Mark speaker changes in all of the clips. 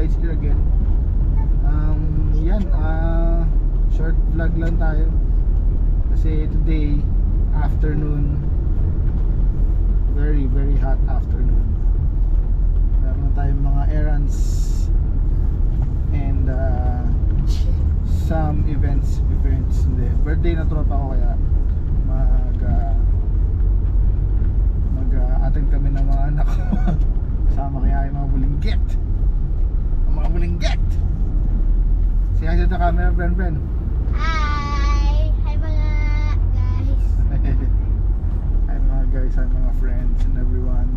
Speaker 1: rides here again. Yan, short vlog lang tayo. Kasi today, afternoon, very very hot afternoon. Meron na tayong mga errands and some events. Hindi, birthday na tropa ko kaya mag-attend kami ng mga anak ko. Kasama kaya yung mga bulingget. Ang mga bulingget. Say hi sa camera, Bren.
Speaker 2: Hi! Hi mga guys!
Speaker 1: Hi mga guys, hi mga friends and everyone.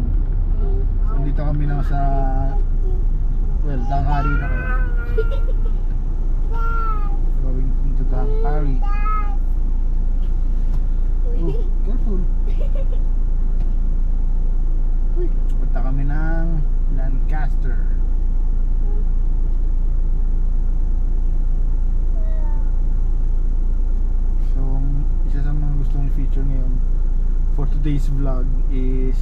Speaker 1: So dito kami na sa, well, Danghari na kayo. Going into Danghari. Oh, careful. Punta kami ng Lancaster. So, isa sa mga gusto kong feature ngayon for today's vlog is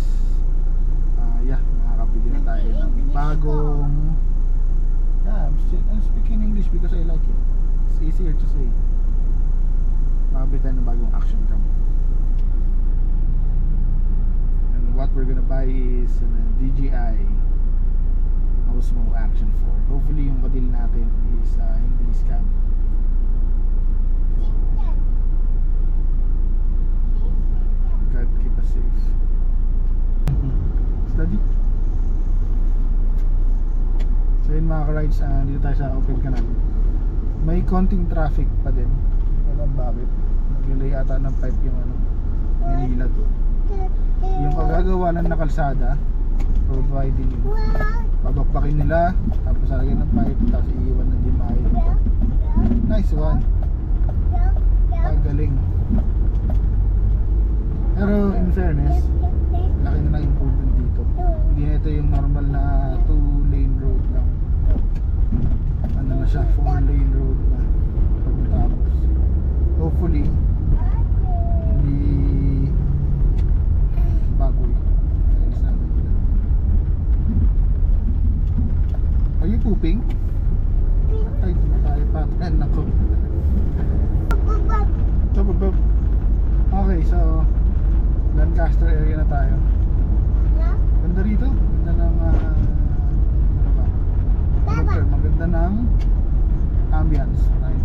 Speaker 1: makakabili na tayo ng bagong I'm speaking English because I like it. It's easier to say. Makabili tayo ng bagong action cam. And what we're gonna buy is a DJI Osmo Action 4. Hopefully yung kadil natin is hindi scam. God keep us safe. Study. So yun mga ka-rides, dito tayo sa open canal. May konting traffic pa din. Alam bakit? Naglilay ata ng pipe yung Manila to. Yung kagagawa ng kalsada, road widening yun. Babakbakin nila, tapos lagyan ng pipe, tapos iiwan ng dimay. Nice one. Galing. Pero in fairness, laki na ng improvement dito. Hindi na ito yung normal na 2-lane road lang. Ano na siya, 4-lane road na pagkatapos. Hopefully hindi baboy. Are you pooping? Ay, tumatay pa. Nako. Okay, so Lancaster area na tayo. Ganda rito. Ganda ng maganda ng ambience. Kahit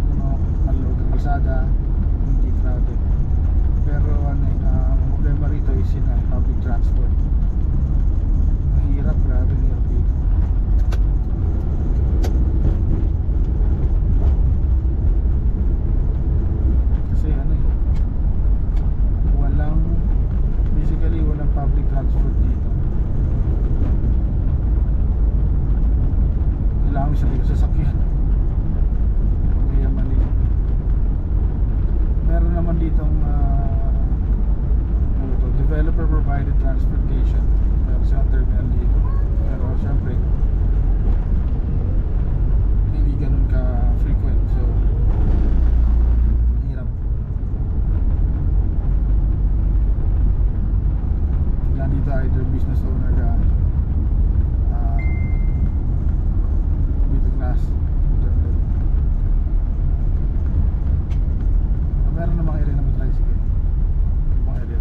Speaker 1: malulog ang kalsada, hindi crowded. Pero ang problema rito is public transport. Mahirap, grabe hirap dito. Kasi walang public transport dito. Kailangan mo sarili sasakyan. Kaya mali. Meron naman ditong developer provided transportation. Meron silang terminal dito. Pero syempre hindi ganun ka frequent, so hirap. Kailangan dito either business owner ka, middle class, meron na mga area na may tricycle. Mga area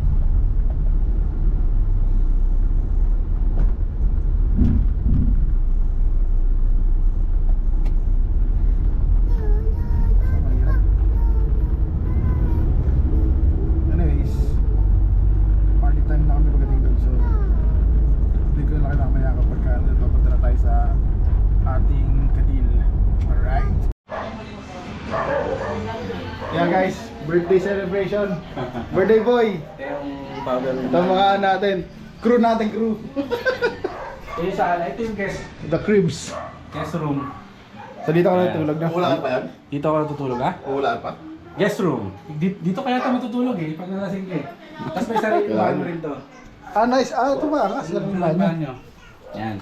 Speaker 1: guys, birthday celebration. Birthday boy. Ito mga natin. Crew.
Speaker 3: Yung saan? Ito yung guest room.
Speaker 1: So dito ka natutulog na?
Speaker 4: Uulaan pa yan?
Speaker 3: Dito ako natutulog, ha?
Speaker 4: Uulaan pa?
Speaker 3: Guest room. Dito kaya ito matutulog eh, pag nalasing ka eh. Tapos may sarili banyo rin to.
Speaker 1: Nice. Ito ba? Kasi lang yung banyo.
Speaker 3: Yan.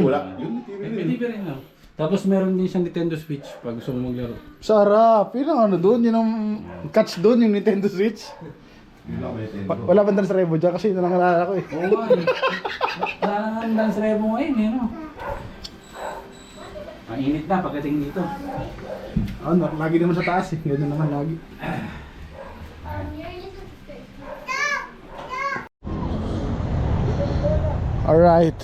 Speaker 4: Wala.
Speaker 3: May TV rin, no? Tapos meron din siyang Nintendo Switch pag gusto mo maglaro.
Speaker 1: Sarap. Yun doon. Yun ang catch doon, yung Nintendo Switch. Wala ba dance rebo dyan? Kasi yun ang nalala ko eh.
Speaker 3: Oo nga eh. Wala nang dance rebo ngayon eh, no? Mainit na pagdating dito.
Speaker 1: Oh, lagi naman sa taas eh. Ganun naman lagi. Alright.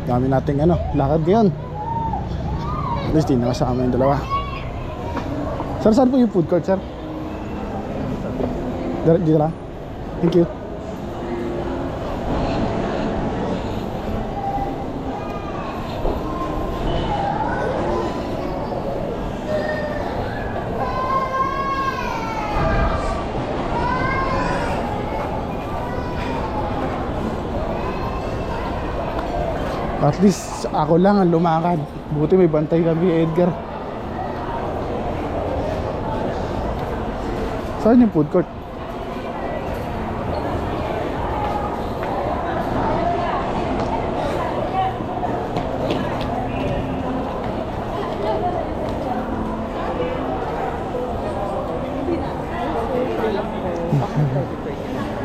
Speaker 1: Dami nating lakad ngayon. At least di nakasama yung dalawa. Sir, saan po yung food court, sir? Dito lang. Thank you. At least ako lang ang lumakad. Buti may bantay kami, Edgar. Saan yung food court?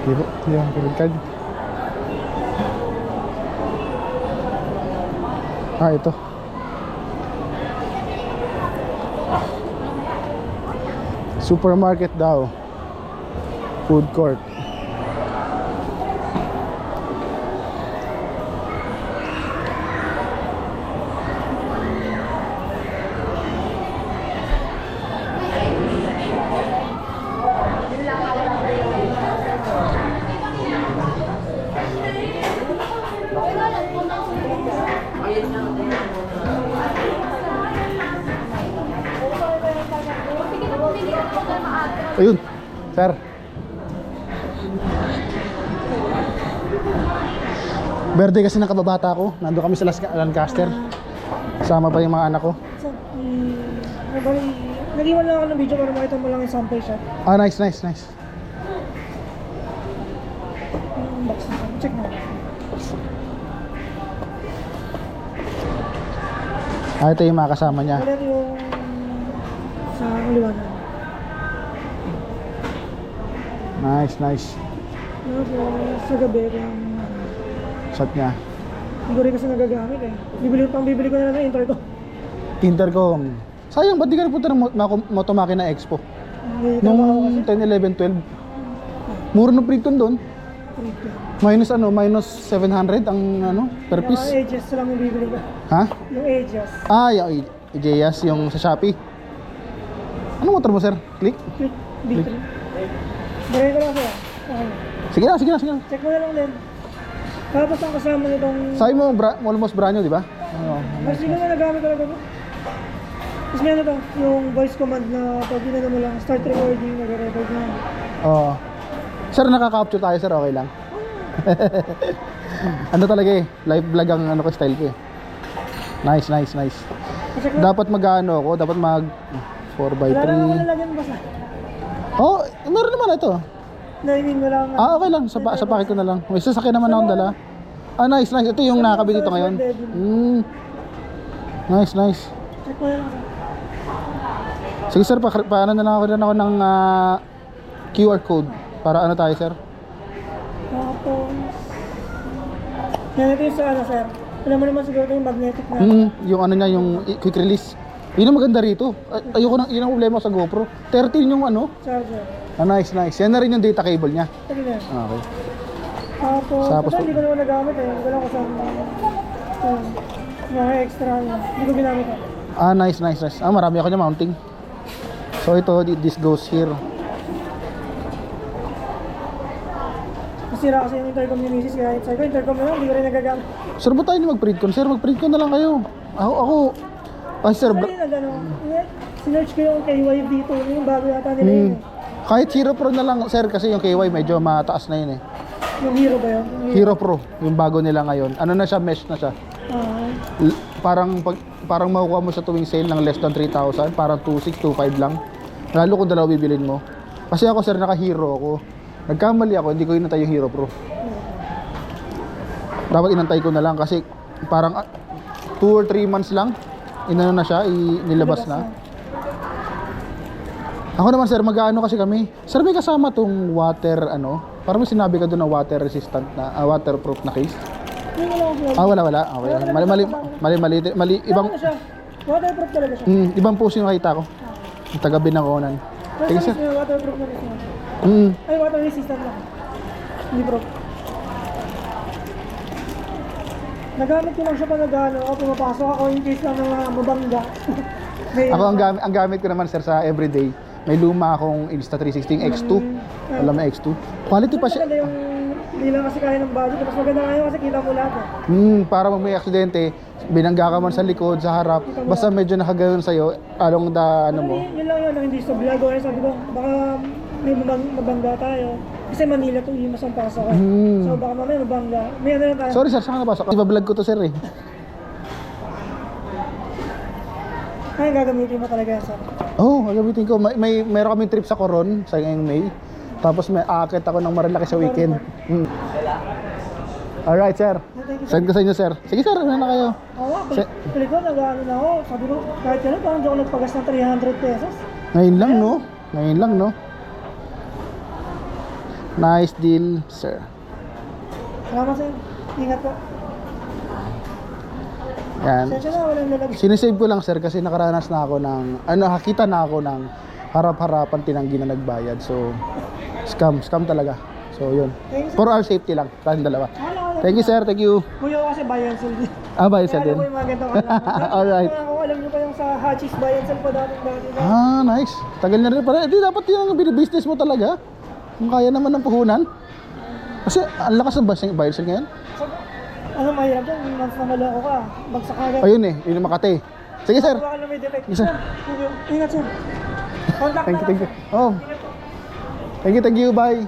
Speaker 1: Di po, yung credit card. Ah, ito. Supermarket daw. Food court. Ayun, sir. Birthday kasi ng kababata ko. Nandun kami sa Lancaster. Sama pa yung mga anak ko.
Speaker 5: So, nag-iwan lang ako ng video para makita mo lang yung sample shot.
Speaker 1: Ah, nice, nice, nice.
Speaker 5: Yung box na. Check mo.
Speaker 1: Ah, ito yung mga kasama niya.
Speaker 5: Wala yung sa liwanag.
Speaker 1: Nice, nice.
Speaker 5: Tapos sa gabi yung
Speaker 1: Shot niya.
Speaker 5: hindi ko rin kasi nagagamit eh. Bibili ko na lang ng intro ito.
Speaker 1: Intercom. Sayang, ba't di ka napunta ng Motomaki Expo?
Speaker 5: May trabaho
Speaker 1: Nung
Speaker 5: kasi.
Speaker 1: 10, 11, 12. Mura ng Printon doon.
Speaker 5: Print yan.
Speaker 1: Minus 700 ang per
Speaker 5: Yung
Speaker 1: piece.
Speaker 5: edges lang yung bibili ko.
Speaker 1: Ha?
Speaker 5: Yung edges.
Speaker 1: Ah, yung Ijeyas, yung sa Shopee. Ano motor mo, sir? Click?
Speaker 5: Click. Dito. Bigay ko lang sa'yo. Okay.
Speaker 1: Sige na, sige na, sige na.
Speaker 5: Check mo na lang din. Tapos ang kasama nitong...
Speaker 1: Sabi mo, almost brand new, di ba? Oo.
Speaker 5: Mas hindi naman nagamit talaga ko. Tapos may to, yung voice command na pag ginano mo lang, start recording, nag-record na.
Speaker 1: Oo. Sir, nakaka-capture tayo, sir. Okay lang. Ano talaga eh. Live vlog ang ko, style ko eh. Nice, nice, nice.
Speaker 5: Check mo.
Speaker 1: Dapat ako, dapat mag 4x3.
Speaker 5: Wala lang ako lalagyan basta.
Speaker 1: Oh, meron naman ito.
Speaker 5: Nainin mo lang.
Speaker 1: Ah, okay lang. Sa packet ko na lang. May sasakyan naman akong dala. Ah, nice, nice. Ito yung nakakabit dito ngayon. Nice, nice.
Speaker 5: Check mo na lang.
Speaker 1: Sige sir, paano na lang ako ng QR code para ano tayo sir?
Speaker 5: Tapos... Yan ito yung sa ano sir. Alam mo naman siguro ito yung magnetic na.
Speaker 1: Yung ano niya, yung quick release. Yun ang maganda rito. Ayoko yun ang problema sa GoPro. 13 yung
Speaker 5: Charger.
Speaker 1: Ah, nice, nice. Yan na rin yung data cable niya.
Speaker 5: Sige na.
Speaker 1: Okay.
Speaker 5: Tapos hindi ko naman nagamit eh. Wala ko sa mga extra. Hindi ko ginamit eh.
Speaker 1: Ah, nice, nice, nice. Ah, marami ako niya mounting. So ito, this goes here.
Speaker 5: Nasira kasi yung intercom ni Mrs. Kaya sabi ko, intercom na lang, hindi ko rin nagagamit.
Speaker 1: Sir, ba tayo mag-printcon? Sir, mag-printcon na lang kayo. Ay sir,
Speaker 5: Pero yun, sinerch ko yung KY dito, yung bago yata nila yun eh.
Speaker 1: kahit Hero Pro na lang sir, kasi yung KY medyo mataas na yun eh.
Speaker 5: Yung Hero ba yun? Yung
Speaker 1: Hero Pro, yung bago nila ngayon. Ano na siya, mesh na siya. Parang makukuha mo sa tuwing sale ng less than 3,000, parang 2,600, 2,500 lang. Lalo kung dalawa bibilin mo. Kasi ako sir, naka-Hero ako. Nagkamali ako, hindi ko inantay yung Hero Pro. Dapat inantay ko na lang kasi parang 2 or 3 months lang inano na siya, nilabas na. Ako naman sir, mag-aano kasi kami. Sir, may kasama tong water parang may sinabi ka doon na water resistant na waterproof na case.
Speaker 5: Yung wala akong vlog.
Speaker 1: Wala. Okay. Mali. Ibang,
Speaker 5: Ano siya? Waterproof talaga siya.
Speaker 1: ibang post yung nakita ko. Yung taga Binangonan.
Speaker 5: Pero
Speaker 1: Sige,
Speaker 5: sa
Speaker 1: sir.
Speaker 5: mismo, waterproof na mismo.
Speaker 1: Mm.
Speaker 5: Ay, water resistant lang. Hindi bro. Nagamit ko lang siya pag nag-ano ako, pumapasok ako in case lang na mabangga. May-
Speaker 1: Ako ang gamit ko naman sir sa everyday. May luma akong Insta360 X2. Alam mo X2. Quality pa siya.
Speaker 5: Maganda yung hindi lang kasi kaya ng budget. Mas maganda nga yun kasi kita mo lahat eh.
Speaker 1: Para pag may aksidente, binangga ka man sa likod, sa harap, basta medyo nakaganon sa'yo, along the ano mo.
Speaker 5: Yun lang yun, hindi sa vlog ko. Sabi ko, baka may mabangga tayo. Kasi Manila to, yung masang pasok ko. So baka mamaya mabangga. May ano lang tayo.
Speaker 1: Sorry sir, saan ka napasok? Iba-vlog ko to sir eh.
Speaker 5: Ay, gagamitin mo talaga yan sir.
Speaker 1: Gagamitin ko. Meron kaming trip sa Coron, sa ngayong May. Tapos may aakit ako ng Marilaki sa weekend. Alright sir. Send ko sa inyo sir. Sige sir, ano na kayo?
Speaker 5: Oo, balik ko, nag-ano na ako. Sabi ko, kahit kailan, parang di ako nagpagas ng 300 pesos.
Speaker 1: Ngayon lang no? Nice deal sir.
Speaker 5: Salamat sir. Ingat po.
Speaker 1: Yan.
Speaker 5: Sensya na, walang lalagay.
Speaker 1: Sinisave ko lang sir kasi nakaranas na ako ng, nakakita na ako ng harap-harapan tinanggi na nagbayad. So, scam talaga. So, yun.
Speaker 5: Thank you, sir.
Speaker 1: For our safety lang, tayong dalawa.
Speaker 5: Wala.
Speaker 1: Thank you sir, thank you.
Speaker 5: Kuya ko kasi buy and sell din.
Speaker 1: Bayad sir
Speaker 5: Kaya alam
Speaker 1: din.
Speaker 5: mo yung mga ganito ka
Speaker 1: Alright.
Speaker 5: Alam nyo pa yung sa Hachis buy and sell pa dati.
Speaker 1: Nice. Tagal na rin pala. Di dapat yun ang binibusiness mo talaga. Kung kaya naman ng puhunan. Kasi ang lakas ng buy and sell ngayon.
Speaker 5: So, ano mahirap dyan, yung months na maloko ka, bagsak agad.
Speaker 1: Ayun eh, yun yung Makati. Sige sir.
Speaker 5: Baka na may defect.
Speaker 1: Yes, sir.
Speaker 5: Ingat sir. Contact
Speaker 1: Thank
Speaker 5: na
Speaker 1: you, thank you.
Speaker 5: lang.
Speaker 1: Thank you, bye.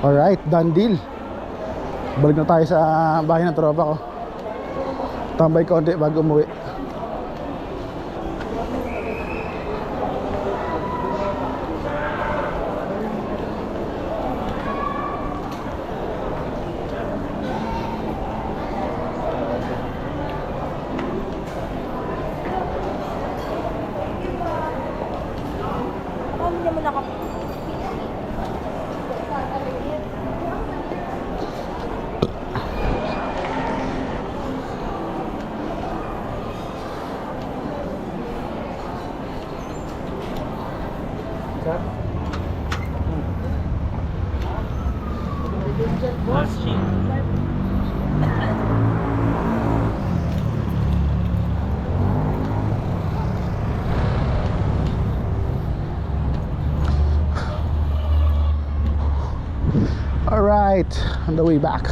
Speaker 1: Alright, done deal. Balik na tayo sa bahay ng tropa ko. Tambay konti bago umuwi.
Speaker 2: Hindi mo nakap...
Speaker 1: Alright, on the way back.